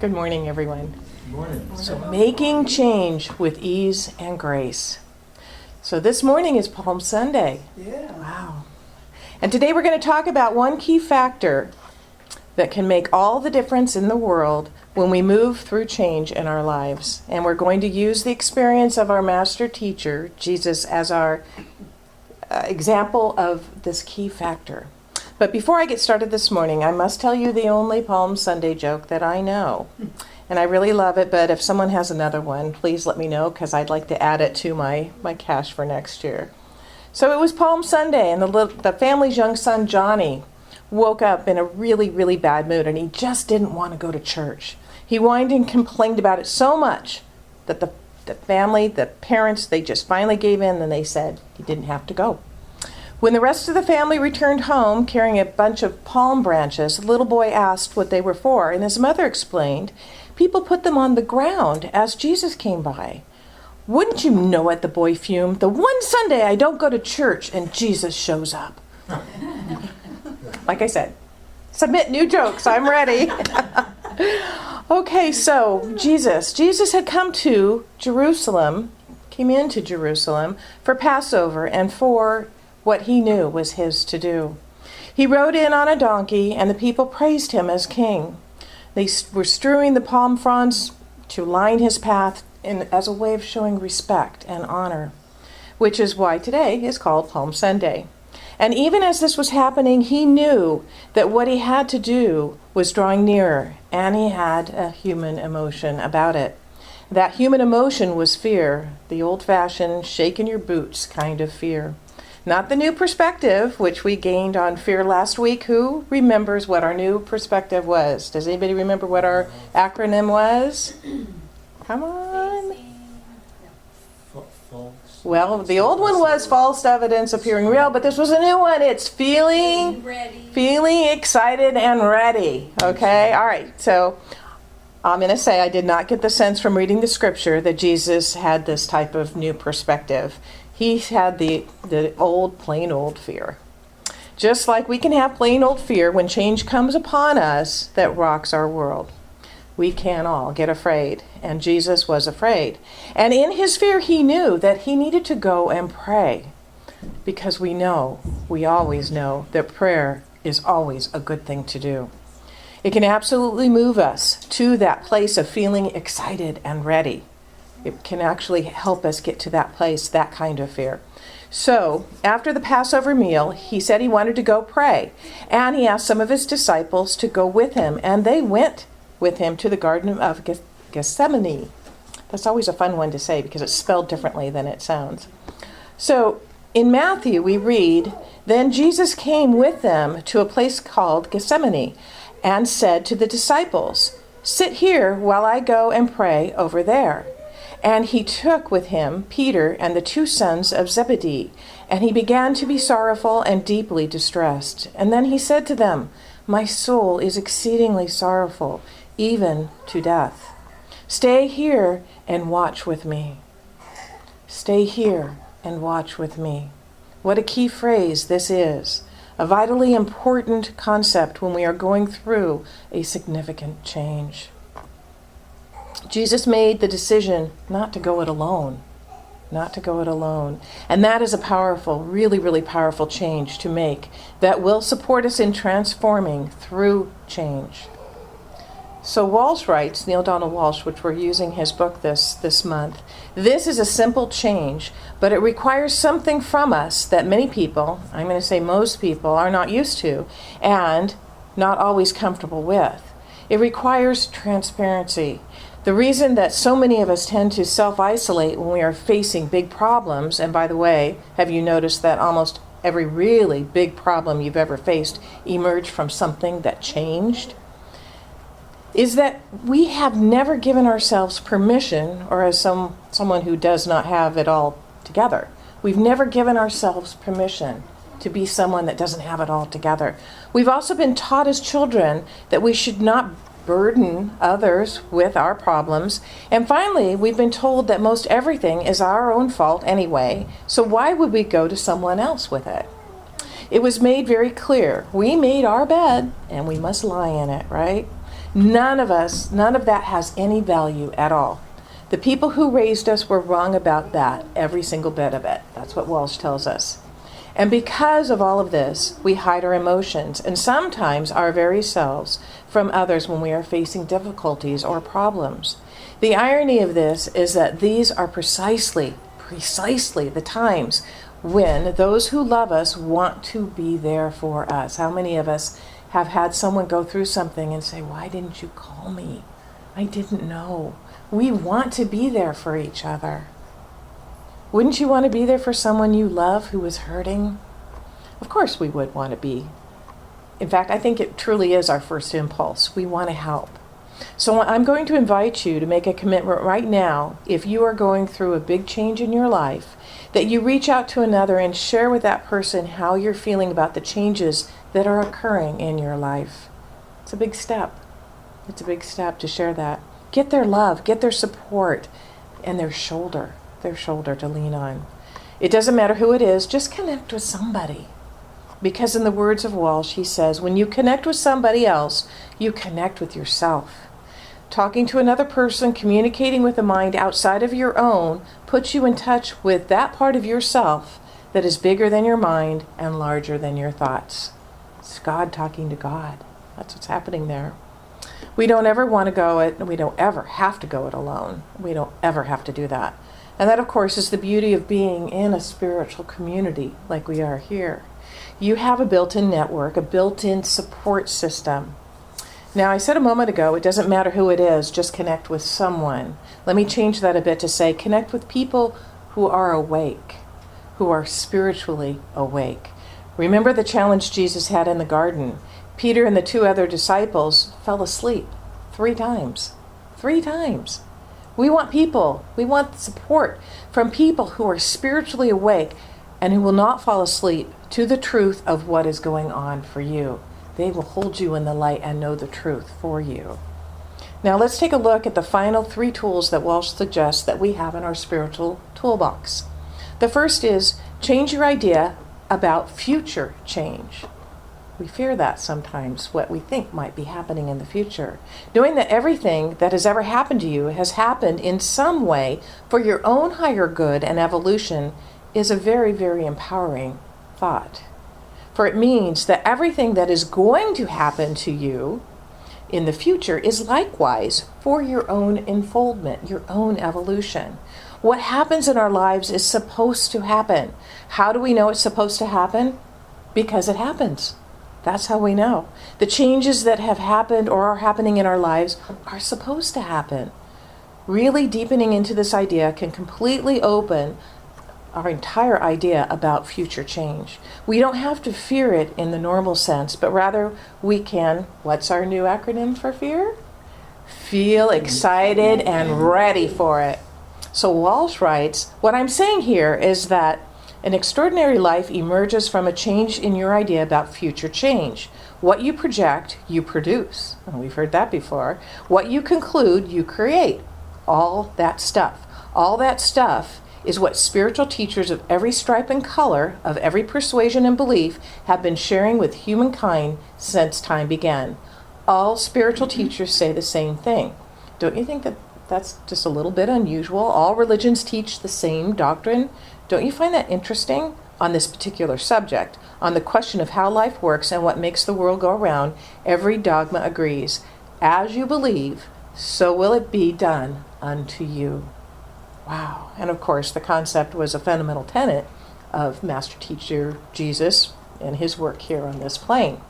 Good morning, everyone. Good morning. So, making change with ease and grace. So, this morning is Palm Sunday. Yeah. Wow. And today we're going to talk about one key factor that can make all the difference in the world when we move through change in our lives. And we're going to use the experience of our master teacher, Jesus, as our example of this key factor. But before I get started this morning, I must tell you the only Palm Sunday joke that I know. And I really love it, but if someone has another one, please let me know, because I'd like to add it to my cash for next year. So it was Palm Sunday, and the family's young son, Johnny, woke up in a really, really bad mood, and he just didn't want to go to church. He whined and complained about it so much that the family, the parents, they just finally gave in, and they said he didn't have to go. When the rest of the family returned home carrying a bunch of palm branches, the little boy asked what they were for, and his mother explained, people put them on the ground as Jesus came by. Wouldn't you know it, the boy fumed. The one Sunday I don't go to church and Jesus shows up. Like I said, submit new jokes. I'm ready. Okay, so Jesus had come to Jerusalem, came into Jerusalem for Passover and for what he knew was his to do. He rode in on a donkey, and the people praised him as king. They were strewing the palm fronds to line his path as a way of showing respect and honor, which is why today is called Palm Sunday. And even as this was happening, he knew that what he had to do was drawing nearer, and he had a human emotion about it. That human emotion was fear, the old-fashioned shake-in-your-boots kind of fear. Not the new perspective, which we gained on fear last week. Who remembers what our new perspective was? Does anybody remember what our acronym was? Come on. Well, the old one was false evidence appearing real, but this was a new one. It's feeling excited and ready. Okay? All right. So I'm going to say I did not get the sense from reading the scripture that Jesus had this type of new perspective. He had the plain old fear. Just like we can have plain old fear when change comes upon us that rocks our world. We can all get afraid, and Jesus was afraid. And in his fear, he knew that he needed to go and pray, because we always know that prayer is always a good thing to do. It can absolutely move us to that place of feeling excited and ready. It can actually help us get to that place, that kind of fear. So, after the Passover meal, he said he wanted to go pray, and he asked some of his disciples to go with him, and they went with him to the Garden of Gethsemane. That's always a fun one to say because it's spelled differently than it sounds. So in Matthew we read, then Jesus came with them to a place called Gethsemane and said to the disciples, sit here while I go and pray over there. And he took with him Peter and the two sons of Zebedee, and he began to be sorrowful and deeply distressed. And then he said to them, my soul is exceedingly sorrowful, even to death. Stay here and watch with me. Stay here and watch with me. What a key phrase this is. A vitally important concept when we are going through a significant change. Jesus made the decision not to go it alone. Not to go it alone. And that is a powerful, really, really powerful change to make that will support us in transforming through change. So Walsh writes, Neale Donald Walsh, which we're using his book this month, this is a simple change, but it requires something from us that many people, I'm going to say most people, are not used to and not always comfortable with. It requires transparency. The reason that so many of us tend to self-isolate when we are facing big problems, and by the way, have you noticed that almost every really big problem you've ever faced emerged from something that changed? Is that we have never given ourselves permission, or as someone who does not have it all together, we've never given ourselves permission to be someone that doesn't have it all together. We've also been taught as children that we should not burden others with our problems. And finally, we've been told that most everything is our own fault anyway, so why would we go to someone else with it? It was made very clear. We made our bed, and we must lie in it, right? None of that has any value at all. The people who raised us were wrong about that, every single bit of it. That's what Walsh tells us. And because of all of this, we hide our emotions and sometimes our very selves from others when we are facing difficulties or problems. The irony of this is that these are precisely the times when those who love us want to be there for us. How many of us have had someone go through something and say, "Why didn't you call me? I didn't know." We want to be there for each other. Wouldn't you want to be there for someone you love who is hurting? Of course we would want to be. In fact, I think it truly is our first impulse. We want to help. So I'm going to invite you to make a commitment right now, if you are going through a big change in your life, that you reach out to another and share with that person how you're feeling about the changes that are occurring in your life. It's a big step. It's a big step to share that. Get their love, get their support, and their shoulder to lean on. It doesn't matter who it is, just connect with somebody. Because in the words of Walsh, he says, when you connect with somebody else, you connect with yourself. Talking to another person, communicating with a mind outside of your own, puts you in touch with that part of yourself that is bigger than your mind and larger than your thoughts. It's God talking to God. That's what's happening there. We don't ever want to go it, and we don't ever have to go it alone. We don't ever have to do that. And that, of course, is the beauty of being in a spiritual community like we are here. You have a built-in network, a built-in support system. Now, I said a moment ago, it doesn't matter who it is, just connect with someone. Let me change that a bit to say, connect with people who are awake, who are spiritually awake. Remember the challenge Jesus had in the garden. Peter and the 2 other disciples fell asleep 3 times. 3 times. We want support from people who are spiritually awake and who will not fall asleep to the truth of what is going on for you. They will hold you in the light and know the truth for you. Now let's take a look at the final 3 tools that Walsh suggests that we have in our spiritual toolbox. The first is change your idea about future change. We fear that sometimes, what we think might be happening in the future. Knowing that everything that has ever happened to you has happened in some way for your own higher good and evolution is a very, very empowering thought. For it means that everything that is going to happen to you in the future is likewise for your own unfoldment, your own evolution. What happens in our lives is supposed to happen. How do we know it's supposed to happen? Because it happens. That's how we know. The changes that have happened or are happening in our lives are supposed to happen. Really deepening into this idea can completely open our entire idea about future change. We don't have to fear it in the normal sense, but rather we can, what's our new acronym for fear? Feel excited and ready for it. So Walsh writes, what I'm saying here is that an extraordinary life emerges from a change in your idea about future change. What you project, you produce. And we've heard that before. What you conclude, you create. All that stuff. All that stuff is what spiritual teachers of every stripe and color, of every persuasion and belief, have been sharing with humankind since time began. All spiritual teachers say the same thing. Don't you think that that's just a little bit unusual? All religions teach the same doctrine. Don't you find that interesting on this particular subject? On the question of how life works and what makes the world go around, every dogma agrees. As you believe, so will it be done unto you. Wow. And of course, the concept was a fundamental tenet of Master Teacher Jesus and his work here on this plane.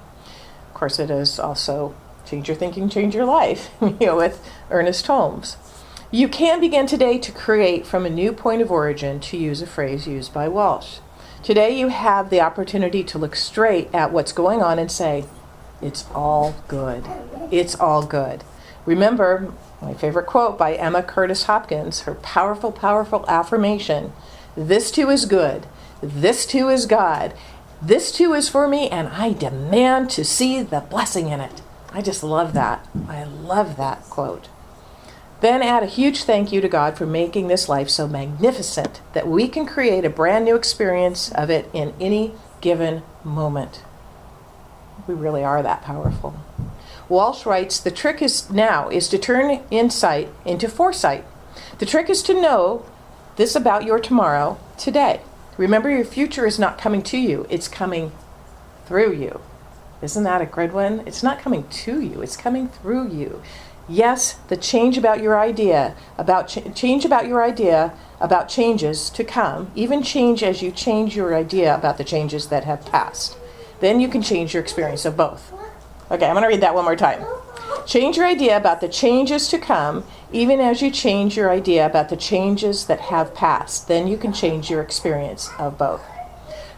Of course, it is also Change Your Thinking, Change Your Life, with Ernest Holmes. You can begin today to create from a new point of origin, to use a phrase used by Walsh. Today you have the opportunity to look straight at what's going on and say, it's all good. It's all good. Remember my favorite quote by Emma Curtis Hopkins, her powerful, powerful affirmation, this too is good. This too is God. This too is for me, and I demand to see the blessing in it. I just love that. I love that quote. Then add a huge thank you to God for making this life so magnificent that we can create a brand new experience of it in any given moment. We really are that powerful. Walsh writes, the trick is to turn insight into foresight. The trick is to know this about your tomorrow today. Remember, your future is not coming to you, it's coming through you. Isn't that a good one? It's not coming to you, it's coming through you. Yes, the change about your idea, about changes to come, even change as you change your idea about the changes that have passed. Then you can change your experience of both. Okay, I'm going to read that one more time. Change your idea about the changes to come, even as you change your idea about the changes that have passed. Then you can change your experience of both.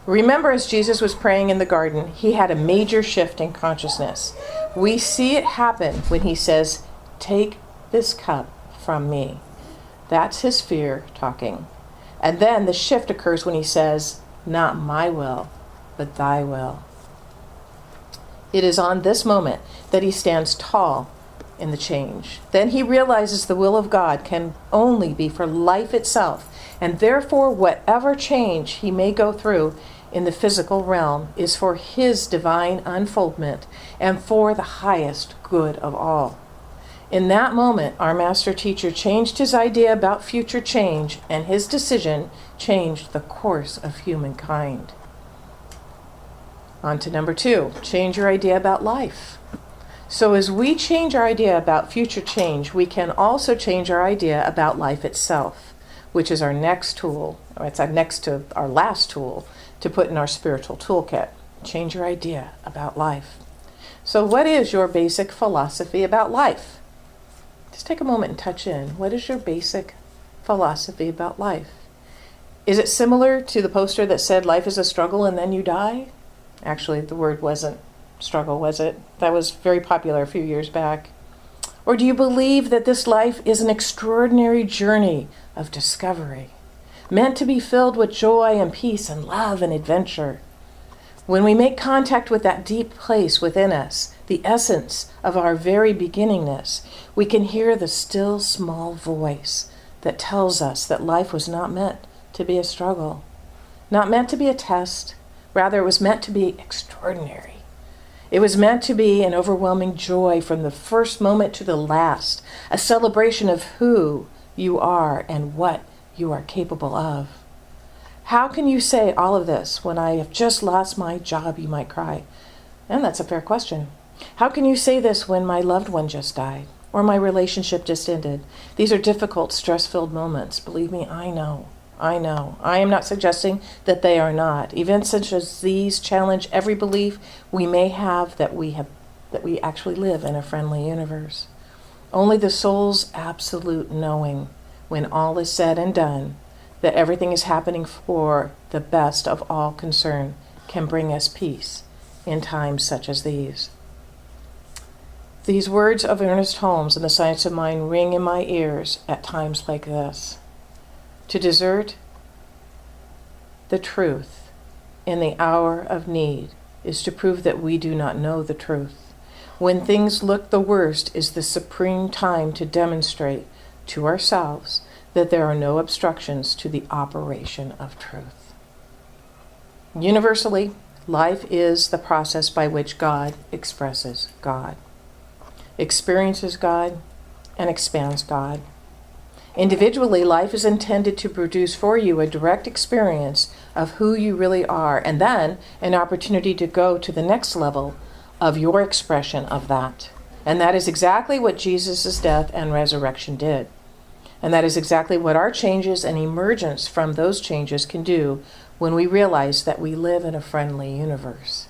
Remember, as Jesus was praying in the garden, he had a major shift in consciousness. We see it happen when he says, "Take this cup from me." That's his fear talking. And then the shift occurs when he says, "Not my will, but thy will." It is on this moment that he stands tall in the change. Then he realizes the will of God can only be for life itself, and therefore whatever change he may go through in the physical realm is for his divine unfoldment and for the highest good of all. In that moment, our master teacher changed his idea about future change, and his decision changed the course of humankind. On to number 2, change your idea about life. So as we change our idea about future change, we can also change our idea about life itself, which is our next tool, or it's next to our last tool to put in our spiritual toolkit. Change your idea about life. So what is your basic philosophy about life? Just take a moment and touch in. What is your basic philosophy about life? Is it similar to the poster that said life is a struggle and then you die? Actually, the word wasn't struggle, was it? That was very popular a few years back. Or do you believe that this life is an extraordinary journey of discovery, meant to be filled with joy and peace and love and adventure? When we make contact with that deep place within us, the essence of our very beginningness, we can hear the still small voice that tells us that life was not meant to be a struggle, not meant to be a test. Rather, it was meant to be extraordinary. It was meant to be an overwhelming joy from the first moment to the last, a celebration of who you are and what you are capable of. How can you say all of this when I have just lost my job, you might cry? And that's a fair question. How can you say this when my loved one just died or my relationship just ended? These are difficult, stress-filled moments. Believe me, I know. I am not suggesting that they are not. Events such as these challenge every belief we may have that we actually live in a friendly universe. Only the soul's absolute knowing, when all is said and done, that everything is happening for the best of all concerned, can bring us peace in times such as these. These words of Ernest Holmes in The Science of Mind ring in my ears at times like this. To desert the truth in the hour of need is to prove that we do not know the truth. When things look the worst is the supreme time to demonstrate to ourselves that there are no obstructions to the operation of truth. Universally, life is the process by which God expresses God, experiences God, and expands God. Individually, life is intended to produce for you a direct experience of who you really are, and then an opportunity to go to the next level of your expression of that. And that is exactly what Jesus' death and resurrection did. And that is exactly what our changes and emergence from those changes can do when we realize that we live in a friendly universe.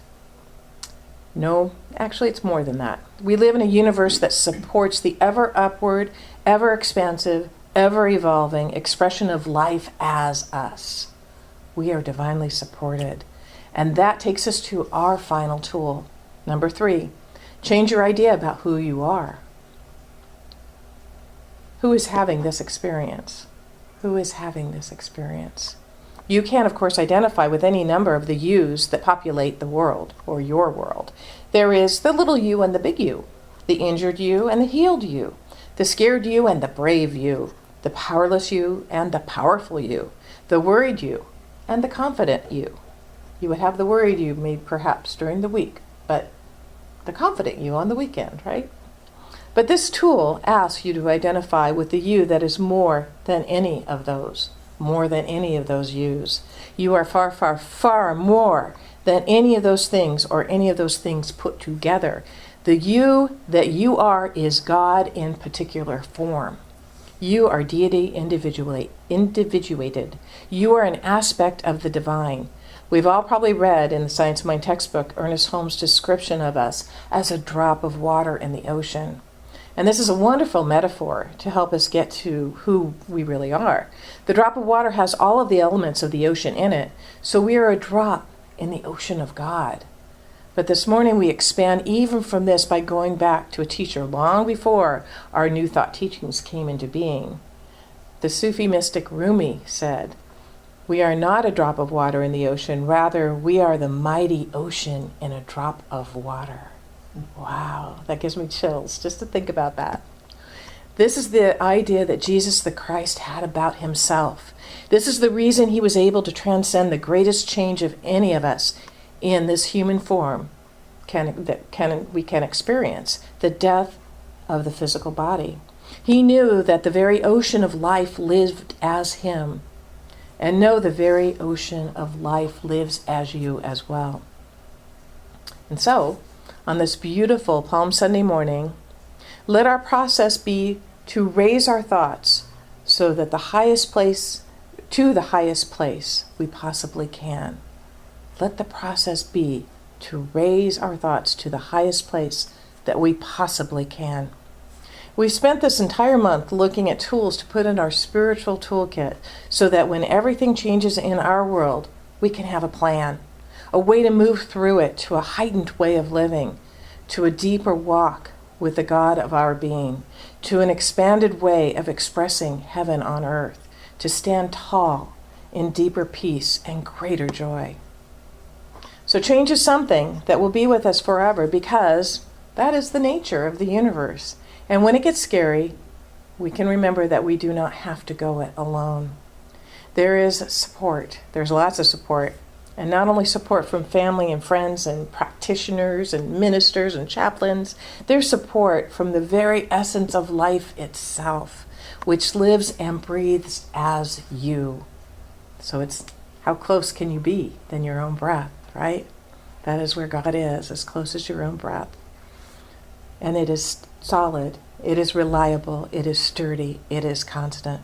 No, actually it's more than that. We live in a universe that supports the ever upward, ever expansive, ever-evolving expression of life as us. We are divinely supported. And that takes us to our final tool. Number 3, change your idea about who you are. Who is having this experience? Who is having this experience? You can, of course, identify with any number of the yous that populate the world, or your world. There is the little you and the big you, the injured you and the healed you, the scared you and the brave you, the powerless you and the powerful you, the worried you and the confident you. You would have the worried you maybe perhaps during the week, but the confident you on the weekend, right? But this tool asks you to identify with the you that is more than any of those yous. You are far, far, far more than any of those things or any of those things put together. The you that you are is God in particular form. You are deity individuated. You are an aspect of the divine. We've all probably read in the Science of Mind textbook Ernest Holmes' description of us as a drop of water in the ocean. And this is a wonderful metaphor to help us get to who we really are. The drop of water has all of the elements of the ocean in it, so we are a drop in the ocean of God. But this morning we expand even from this by going back to a teacher long before our New Thought teachings came into being. The Sufi mystic Rumi said, "We are not a drop of water in the ocean, rather we are the mighty ocean in a drop of water." Wow, that gives me chills just to think about that. This is the idea that Jesus the Christ had about himself. This is the reason he was able to transcend the greatest change of any of us in this human form we can experience, the death of the physical body. He knew that the very ocean of life lived as him, and know the very ocean of life lives as you as well. And so, on this beautiful Palm Sunday morning, let our process be to raise our thoughts so that the highest place we possibly can. Let the process be to raise our thoughts to the highest place that we possibly can. We've spent this entire month looking at tools to put in our spiritual toolkit so that when everything changes in our world, we can have a plan, a way to move through it to a heightened way of living, to a deeper walk with the God of our being, to an expanded way of expressing heaven on earth, to stand tall in deeper peace and greater joy. So change is something that will be with us forever because that is the nature of the universe. And when it gets scary, we can remember that we do not have to go it alone. There is support. There's lots of support. And not only support from family and friends and practitioners and ministers and chaplains, there's support from the very essence of life itself, which lives and breathes as you. So it's how close can you be than your own breath, right? That is where God is, as close as your own breath. And it is solid, it is reliable, it is sturdy, it is constant.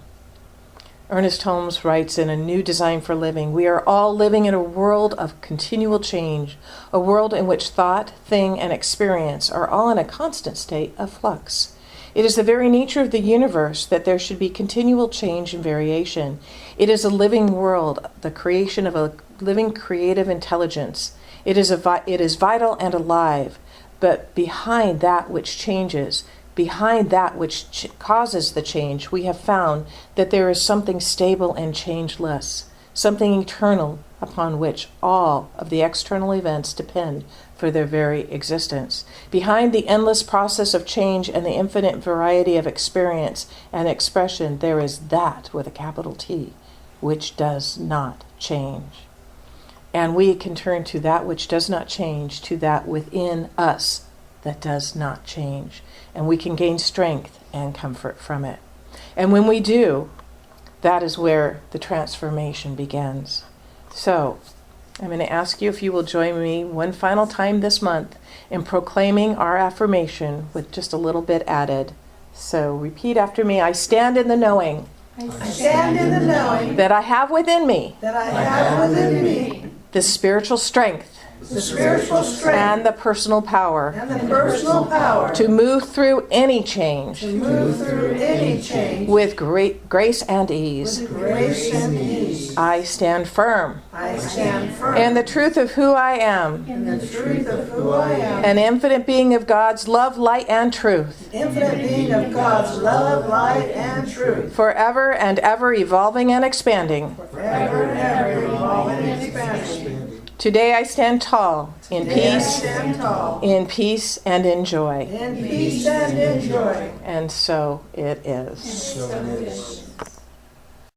Ernest Holmes writes in A New Design for Living, "We are all living in a world of continual change, a world in which thought, thing, and experience are all in a constant state of flux. It is the very nature of the universe that there should be continual change and variation. It is a living world, the creation of a living creative intelligence. It is vital and alive, but behind that which changes, behind that which causes the change, we have found that there is something stable and changeless, something eternal upon which all of the external events depend for their very existence. Behind the endless process of change and the infinite variety of experience and expression, there is that with a capital T, which does not change. And we can turn to that which does not change, to that within us that does not change. And we can gain strength and comfort from it. And when we do, that is where the transformation begins. So, I'm going to ask you if you will join me one final time this month in proclaiming our affirmation with just a little bit added. So, repeat after me. I stand in the knowing. I stand in the knowing that I have within me the spiritual strength and the personal power to move through any change with great grace and ease. I stand firm in the truth of who I am, an infinite being of God's love, light, and truth, forever and ever evolving and expanding. Today I stand tall in peace and in joy. And so it is.